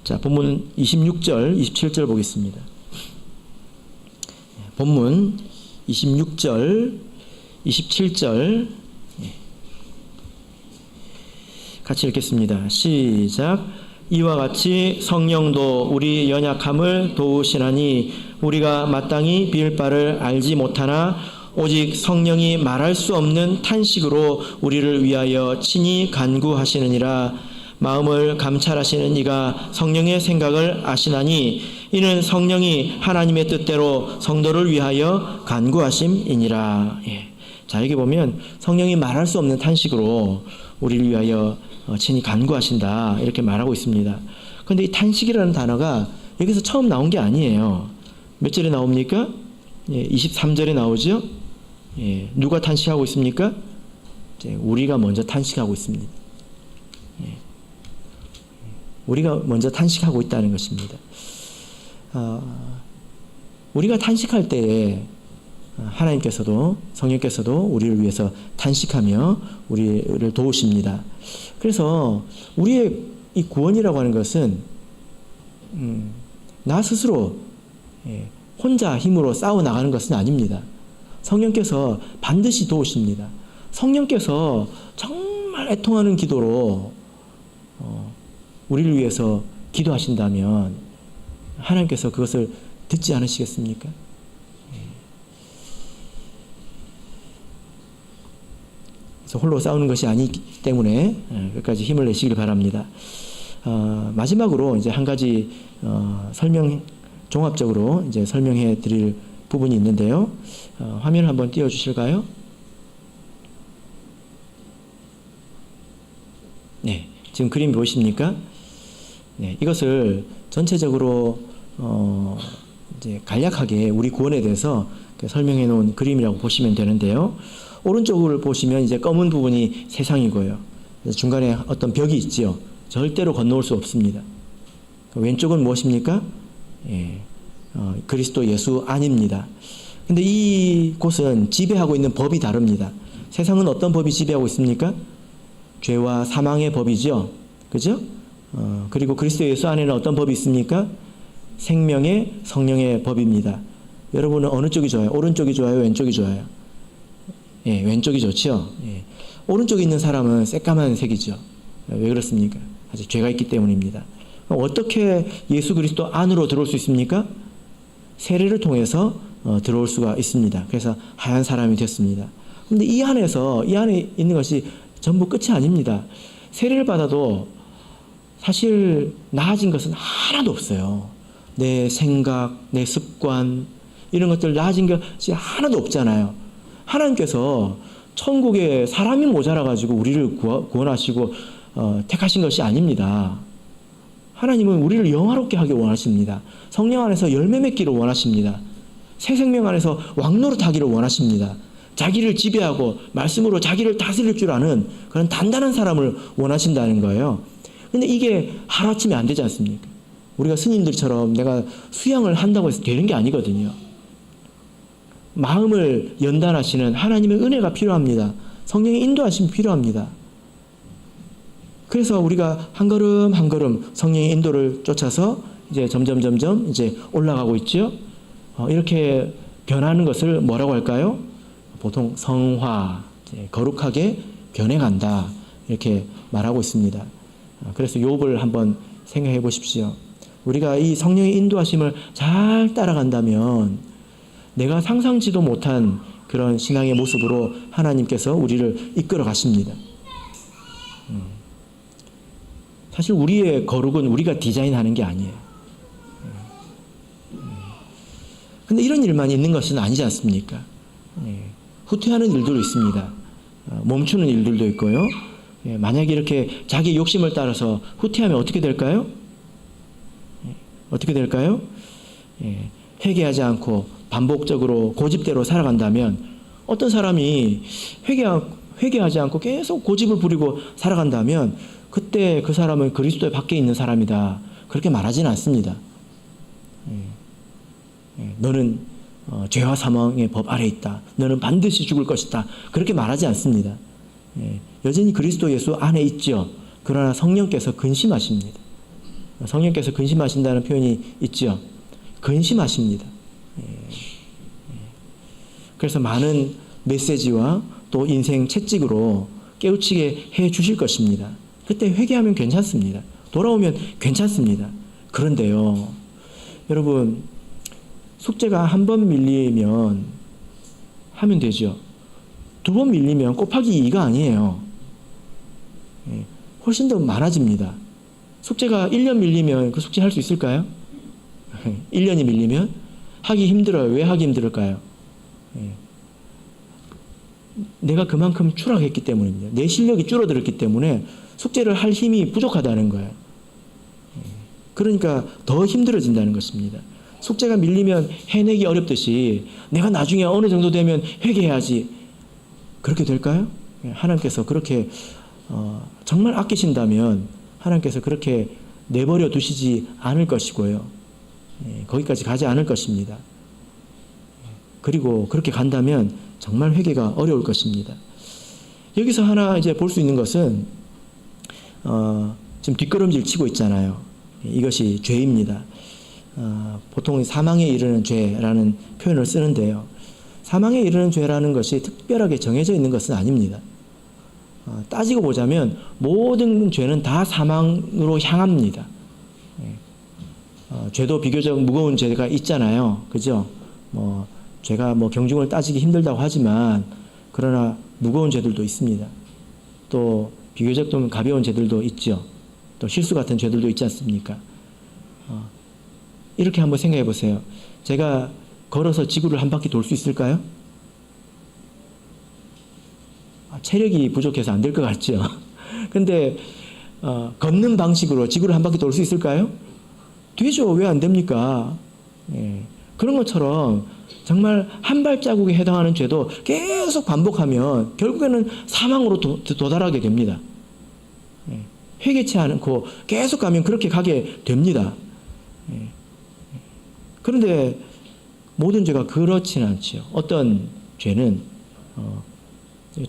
자, 본문 26절, 27절 보겠습니다. 본문 26절, 27절 같이 읽겠습니다. 시작. 이와 같이 성령도 우리 연약함을 도우시나니 우리가 마땅히 빌 바를 알지 못하나 오직 성령이 말할 수 없는 탄식으로 우리를 위하여 친히 간구하시느니라. 마음을 감찰하시는 이가 성령의 생각을 아시나니 이는 성령이 하나님의 뜻대로 성도를 위하여 간구하심이니라. 자, 여기 보면 성령이 말할 수 없는 탄식으로 우리를 위하여 친히 간구하신다, 이렇게 말하고 있습니다. 그런데 이 탄식이라는 단어가 여기서 처음 나온 게 아니에요. 몇 절에 나옵니까? 23절에 나오죠. 누가 탄식하고 있습니까? 우리가 먼저 탄식하고 있습니다. 우리가 먼저 탄식하고 있다는 것입니다. 우리가 탄식할 때에 하나님께서도, 성령께서도 우리를 위해서 탄식하며 우리를 도우십니다. 그래서 우리의 이 구원이라고 하는 것은 나 스스로 혼자 힘으로 싸워 나가는 것은 아닙니다. 성령께서 반드시 도우십니다. 성령께서 정말 애통하는 기도로 우리를 위해서 기도하신다면 하나님께서 그것을 듣지 않으시겠습니까? 그래서 홀로 싸우는 것이 아니기 때문에 끝까지 힘을 내시길 바랍니다. 마지막으로 이제 한 가지 종합적으로 이제 설명해 드릴 부분이 있는데요. 화면 한번 띄워 주실까요? 네, 지금 그림 보이십니까? 네, 이것을 전체적으로 이제 간략하게 우리 구원에 대해서 설명해 놓은 그림이라고 보시면 되는데요. 오른쪽을 보시면 이제 검은 부분이 세상이고요. 중간에 어떤 벽이 있지요. 절대로 건너올 수 없습니다. 왼쪽은 무엇입니까? 그리스도 예수 안입니다. 근데 이곳은 지배하고 있는 법이 다릅니다. 세상은 어떤 법이 지배하고 있습니까? 죄와 사망의 법이죠. 그죠? 그리고 그리스도 예수 안에는 어떤 법이 있습니까? 생명의 성령의 법입니다. 여러분은 어느 쪽이 좋아요? 오른쪽이 좋아요? 왼쪽이 좋아요? 왼쪽이 좋죠. 오른쪽에 있는 사람은 새까만 색이죠. 왜 그렇습니까? 아직 죄가 있기 때문입니다. 어떻게 예수 그리스도 안으로 들어올 수 있습니까? 세례를 통해서 들어올 수가 있습니다. 그래서 하얀 사람이 됐습니다. 근데 이 안에 있는 것이 전부 끝이 아닙니다. 세례를 받아도 사실 나아진 것은 하나도 없어요. 내 생각, 내 습관, 이런 것들 나아진 것이 하나도 없잖아요. 하나님께서 천국에 사람이 모자라가지고 우리를 구원하시고 택하신 것이 아닙니다. 하나님은 우리를 영화롭게 하기 원하십니다. 성령 안에서 열매 맺기를 원하십니다. 새 생명 안에서 왕노릇하기를 원하십니다. 자기를 지배하고 말씀으로 자기를 다스릴 줄 아는 그런 단단한 사람을 원하신다는 거예요. 근데 이게 하루아침에 안 되지 않습니까? 우리가 스님들처럼 내가 수양을 한다고 해서 되는 게 아니거든요. 마음을 연단하시는 하나님의 은혜가 필요합니다. 성령의 인도하심이 필요합니다. 그래서 우리가 한 걸음 한 걸음 성령의 인도를 쫓아서 이제 점점 이제 올라가고 있죠. 이렇게 변하는 것을 뭐라고 할까요? 보통 성화, 거룩하게 변해간다 이렇게 말하고 있습니다. 그래서 욥을 한번 생각해 보십시오. 우리가 이 성령의 인도하심을 잘 따라간다면 내가 상상지도 못한 그런 신앙의 모습으로 하나님께서 우리를 이끌어 가십니다. 사실 우리의 거룩은 우리가 디자인하는 게 아니에요. 근데 이런 일만 있는 것은 아니지 않습니까? 후퇴하는 일들도 있습니다. 멈추는 일들도 있고요. 만약에 이렇게 자기 욕심을 따라서 후퇴하면 어떻게 될까요? 어떻게 될까요? 회개하지 않고 반복적으로 고집대로 살아간다면 어떤 사람이 회개하지 않고 계속 고집을 부리고 살아간다면 그때 그 사람은 그리스도의 밖에 있는 사람이다. 그렇게 말하지는 않습니다. 너는 죄와 사망의 법 아래 있다. 너는 반드시 죽을 것이다. 그렇게 말하지 않습니다. 여전히 그리스도 예수 안에 있죠. 그러나 성령께서 근심하십니다. 성령께서 근심하신다는 표현이 있죠. 근심하십니다. 그래서 많은 메시지와 또 인생 채찍으로 깨우치게 해 주실 것입니다. 그때 회개하면 괜찮습니다. 돌아오면 괜찮습니다. 그런데요, 여러분, 숙제가 한 번 밀리면 하면 되죠. 두 번 밀리면 곱하기 2가 아니에요. 훨씬 더 많아집니다. 숙제가 1년 밀리면 그 숙제 할 수 있을까요? 1년이 밀리면 하기 힘들어요. 왜 하기 힘들을까요? 내가 그만큼 추락했기 때문입니다. 내 실력이 줄어들었기 때문에 숙제를 할 힘이 부족하다는 거예요. 그러니까 더 힘들어진다는 것입니다. 숙제가 밀리면 해내기 어렵듯이 내가 나중에 어느 정도 되면 회개해야지. 그렇게 될까요? 하나님께서 그렇게 정말 아끼신다면 하나님께서 그렇게 내버려 두시지 않을 것이고요. 거기까지 가지 않을 것입니다. 그리고 그렇게 간다면 정말 회개가 어려울 것입니다. 여기서 하나 이제 볼 수 있는 것은 지금 뒷걸음질 치고 있잖아요. 이것이 죄입니다. 보통 사망에 이르는 죄라는 표현을 쓰는데요. 사망에 이르는 죄라는 것이 특별하게 정해져 있는 것은 아닙니다. 따지고 보자면 모든 죄는 다 사망으로 향합니다. 죄도 비교적 무거운 죄가 있잖아요. 그죠? 죄가 경중을 따지기 힘들다고 하지만 그러나 무거운 죄들도 있습니다. 또 비교적 좀 가벼운 죄들도 있죠. 또 실수 같은 죄들도 있지 않습니까? 이렇게 한번 생각해 보세요. 제가 걸어서 지구를 한 바퀴 돌 수 있을까요? 체력이 부족해서 안 될 것 같죠. 근데 걷는 방식으로 지구를 한 바퀴 돌 수 있을까요? 되죠. 왜 안 됩니까? 그런 것처럼 정말 한 발자국에 해당하는 죄도 계속 반복하면 결국에는 사망으로 도달하게 됩니다. 회개치 않고 계속 가면 그렇게 가게 됩니다. 그런데 모든 죄가 그렇지는 않지요. 어떤 죄는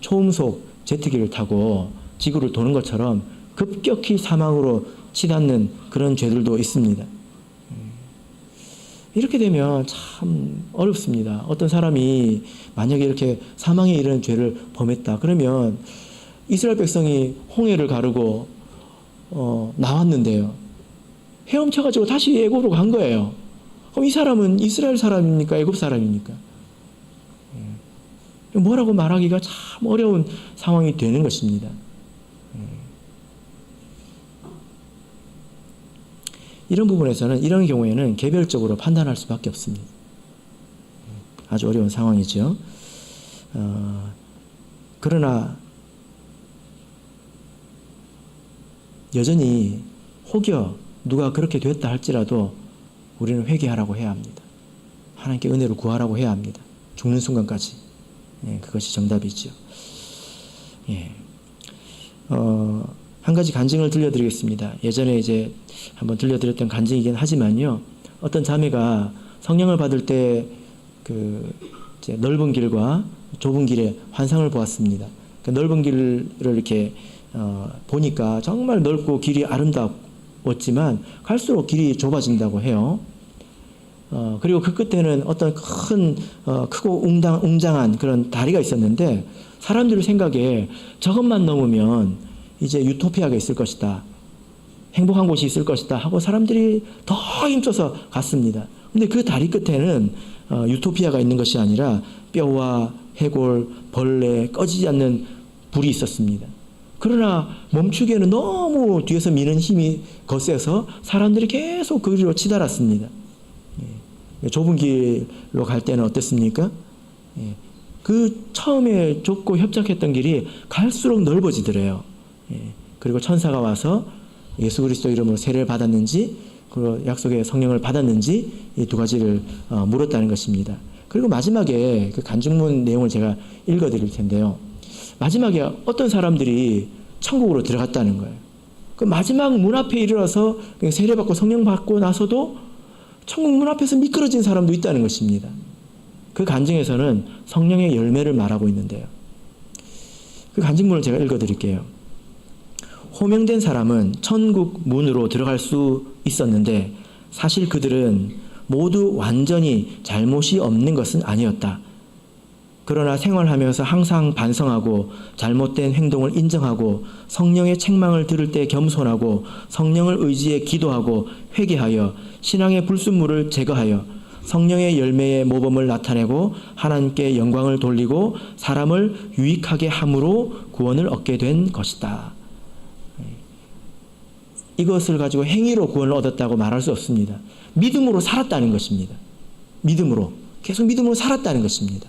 초음속 제트기를 타고 지구를 도는 것처럼 급격히 사망으로 치닫는 그런 죄들도 있습니다. 이렇게 되면 참 어렵습니다. 어떤 사람이 만약에 이렇게 사망에 이르는 죄를 범했다. 그러면 이스라엘 백성이 홍해를 가르고 나왔는데요. 헤엄쳐가지고 다시 애굽으로 간 거예요. 그럼 이 사람은 이스라엘 사람입니까? 애굽 사람입니까? 뭐라고 말하기가 참 어려운 상황이 되는 것입니다. 이런 부분에서는 이런 경우에는 개별적으로 판단할 수밖에 없습니다. 아주 어려운 상황이죠. 그러나 여전히 혹여 누가 그렇게 됐다 할지라도 우리는 회개하라고 해야 합니다. 하나님께 은혜를 구하라고 해야 합니다. 죽는 순간까지. 그것이 정답이죠. 한 가지 간증을 들려드리겠습니다. 예전에 이제 한번 들려드렸던 간증이긴 하지만요. 어떤 자매가 성령을 받을 때 이제 넓은 길과 좁은 길에 환상을 보았습니다. 넓은 길을 이렇게 보니까 정말 넓고 길이 아름다웠지만 갈수록 길이 좁아진다고 해요. 그리고 그 끝에는 어떤 크고 웅장한 그런 다리가 있었는데 사람들 생각에 저것만 넘으면 이제 유토피아가 있을 것이다. 행복한 곳이 있을 것이다 하고 사람들이 더 힘써서 갔습니다. 근데 그 다리 끝에는 유토피아가 있는 것이 아니라 뼈와 해골, 벌레, 꺼지지 않는 불이 있었습니다. 그러나 멈추기에는 너무 뒤에서 미는 힘이 거세서 사람들이 계속 그 길로 치달았습니다. 좁은 길로 갈 때는 어땠습니까? 그 처음에 좁고 협착했던 길이 갈수록 넓어지더래요. 그리고 천사가 와서 예수 그리스도 이름으로 세례를 받았는지 그리고 약속의 성령을 받았는지 이 두 가지를 물었다는 것입니다. 그리고 마지막에 그 간증문 내용을 제가 읽어드릴 텐데요. 마지막에 어떤 사람들이 천국으로 들어갔다는 거예요. 그 마지막 문 앞에 이르러서 세례받고 성령 받고 나서도 천국 문 앞에서 미끄러진 사람도 있다는 것입니다. 그 간증에서는 성령의 열매를 말하고 있는데요. 그 간증문을 제가 읽어드릴게요. 호명된 사람은 천국 문으로 들어갈 수 있었는데 사실 그들은 모두 완전히 잘못이 없는 것은 아니었다. 그러나 생활하면서 항상 반성하고 잘못된 행동을 인정하고 성령의 책망을 들을 때 겸손하고 성령을 의지해 기도하고 회개하여 신앙의 불순물을 제거하여 성령의 열매의 모범을 나타내고 하나님께 영광을 돌리고 사람을 유익하게 함으로 구원을 얻게 된 것이다. 이것을 가지고 행위로 구원을 얻었다고 말할 수 없습니다. 믿음으로 살았다는 것입니다. 믿음으로. 계속 믿음으로 살았다는 것입니다.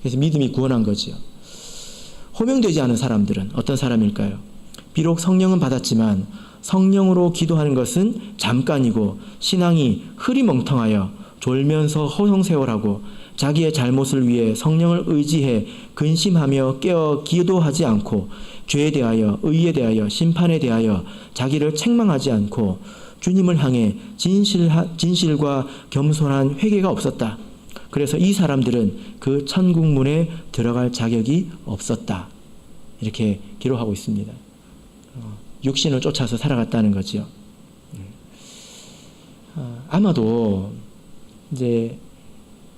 그래서 믿음이 구원한 거지요. 호명되지 않은 사람들은 어떤 사람일까요? 비록 성령은 받았지만 성령으로 기도하는 것은 잠깐이고 신앙이 흐리멍텅하여 졸면서 허송세월하고 자기의 잘못을 위해 성령을 의지해 근심하며 깨어 기도하지 않고 죄에 대하여 의에 대하여 심판에 대하여 자기를 책망하지 않고 주님을 향해 진실과 겸손한 회개가 없었다. 그래서 이 사람들은 그 천국문에 들어갈 자격이 없었다. 이렇게 기록하고 있습니다. 육신을 쫓아서 살아갔다는 거죠. 아마도 이제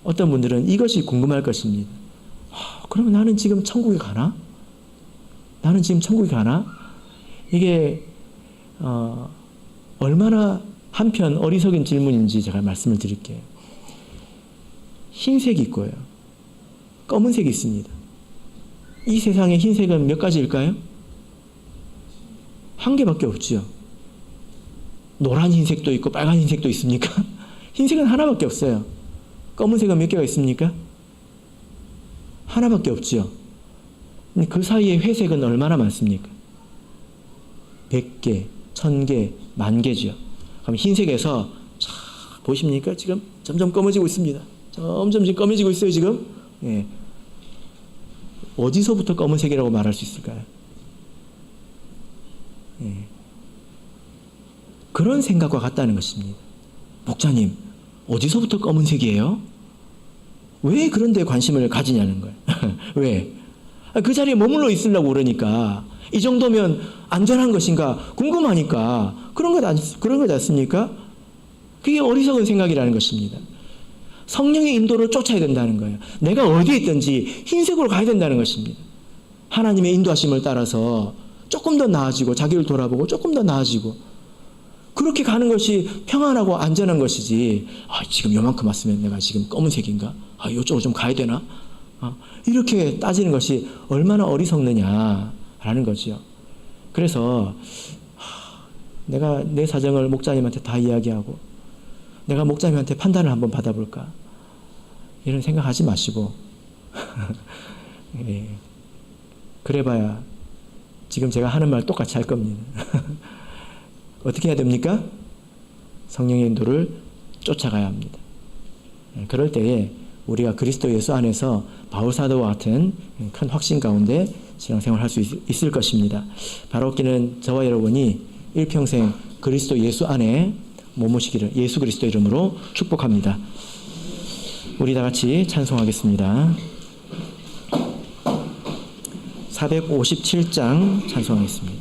어떤 분들은 이것이 궁금할 것입니다. 그러면 나는 지금 천국에 가나? 나는 지금 천국에 가나? 이게 얼마나 한편 어리석은 질문인지 제가 말씀을 드릴게요. 흰색이 있고요. 검은색이 있습니다. 이 세상에 흰색은 몇 가지일까요? 한 개밖에 없죠. 노란 흰색도 있고 빨간 흰색도 있습니까? 흰색은 하나밖에 없어요. 검은색은 몇 개가 있습니까? 하나밖에 없죠. 그 사이에 회색은 얼마나 많습니까? 100개, 1000개, 10,000개죠. 그럼 흰색에서 자, 보십니까? 지금 점점 검어지고 있습니다. 점점 지금 검어지고 있어요, 지금. 예. 어디서부터 검은색이라고 말할 수 있을까요? 예. 그런 생각과 같다는 것입니다. 목자님, 어디서부터 검은색이에요? 왜 그런 데 관심을 가지냐는 거예요. 왜? 그 자리에 머물러 있으려고 그러니까 이 정도면 안전한 것인가 궁금하니까 그런 것 않습니까? 그게 어리석은 생각이라는 것입니다. 성령의 인도를 쫓아야 된다는 거예요. 내가 어디에 있든지 흰색으로 가야 된다는 것입니다. 하나님의 인도하심을 따라서 조금 더 나아지고 자기를 돌아보고 조금 더 나아지고 그렇게 가는 것이 평안하고 안전한 것이지 지금 요만큼 왔으면 내가 지금 검은색인가? 이쪽으로 좀 가야 되나? 이렇게 따지는 것이 얼마나 어리석느냐라는 거죠. 그래서 내가 내 사정을 목자님한테 다 이야기하고 내가 목자님한테 판단을 한번 받아볼까? 이런 생각하지 마시고 예. 그래봐야 지금 제가 하는 말 똑같이 할 겁니다. 어떻게 해야 됩니까? 성령의 인도를 쫓아가야 합니다. 그럴 때에 우리가 그리스도 예수 안에서 바울사도와 같은 큰 확신 가운데 신앙생활을 할 수 있을 것입니다. 바라옵기는 저와 여러분이 일평생 그리스도 예수 안에 머무시기를 예수 그리스도 이름으로 축복합니다. 우리 다 같이 찬송하겠습니다. 457장 찬송하겠습니다.